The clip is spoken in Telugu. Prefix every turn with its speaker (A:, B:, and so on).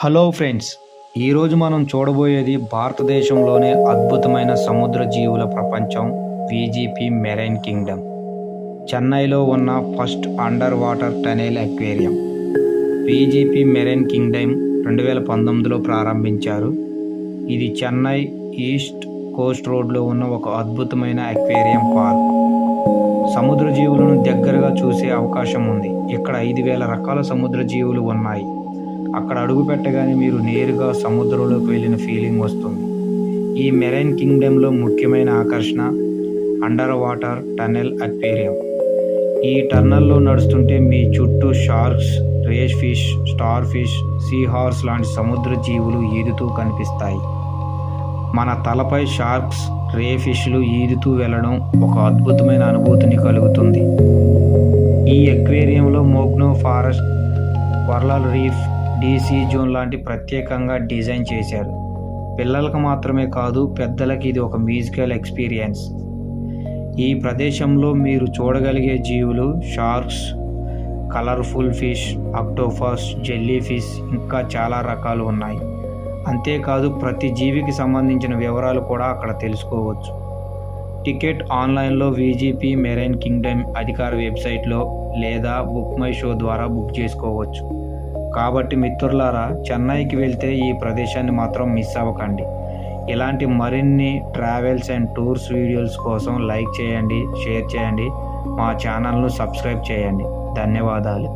A: హలో ఫ్రెండ్స్, ఈరోజు మనం చూడబోయేది భారతదేశంలోనే అద్భుతమైన సముద్ర జీవుల ప్రపంచం విజిపి మెరైన్ కింగ్డమ్. చెన్నైలో ఉన్న first under water tunnel aquarium. VGP marine kingdom 2019లో ప్రారంభించారు. ఇది చెన్నై ఈస్ట్ కోస్ట్ రోడ్లో ఉన్న ఒక అద్భుతమైన అక్వేరియం పార్క్. సముద్ర జీవులను దగ్గరగా చూసే అవకాశం ఉంది. ఇక్కడ 5,000 రకాల సముద్ర జీవులు ఉన్నాయి. అక్కడ అడుగు పెట్టగానే మీరు నేరుగా సముద్రంలోకి వెళ్ళిన ఫీలింగ్ వస్తుంది. ఈ మెరైన్ కింగ్డమ్లో ముఖ్యమైన ఆకర్షణ అండర్ వాటర్ టనెల్ అక్వేరియం. ఈ టన్నెల్లో నడుస్తుంటే మీ చుట్టూ sharks, rays fish, star fish, sea horse లాంటి సముద్ర జీవులు ఈదుతూ కనిపిస్తాయి. మన తలపై షార్క్స్, రే ఫిష్లు ఈదుతూ వెళ్ళడం ఒక అద్భుతమైన అనుభూతిని కలుగుతుంది. ఈ అక్వేరియంలో మోగ్నో ఫారెస్ట్, కొరల్ రీఫ్, డీసీ జోన్ లాంటి ప్రత్యేకంగా డిజైన్ చేశారు. పిల్లలకు మాత్రమే కాదు, పెద్దలకి ఇది ఒక మ్యూజికల్ ఎక్స్పీరియన్స్. ఈ ప్రదేశంలో మీరు చూడగలిగే జీవులు sharks, colourful fish, octopus, jelly fish, ఇంకా చాలా రకాలు ఉన్నాయి. అంతేకాదు, ప్రతి జీవికి సంబంధించిన వివరాలు కూడా అక్కడ తెలుసుకోవచ్చు. టికెట్ ఆన్లైన్లో విజిపి మెరైన్ కింగ్డమ్ అధికార వెబ్సైట్లో లేదా బుక్ మై షో ద్వారా బుక్ చేసుకోవచ్చు. కాబట్టి మిత్రులారా, చెన్నైకి వెళ్తే ఈ ప్రదేశాన్ని మాత్రం మిస్ అవ్వకండి. ఇలాంటి మరిన్ని ట్రావెల్స్ అండ్ టూర్స్ వీడియోస్ కోసం లైక్ చేయండి, షేర్ చేయండి, మా ఛానల్ను సబ్స్క్రైబ్ చేయండి. ధన్యవాదాలు.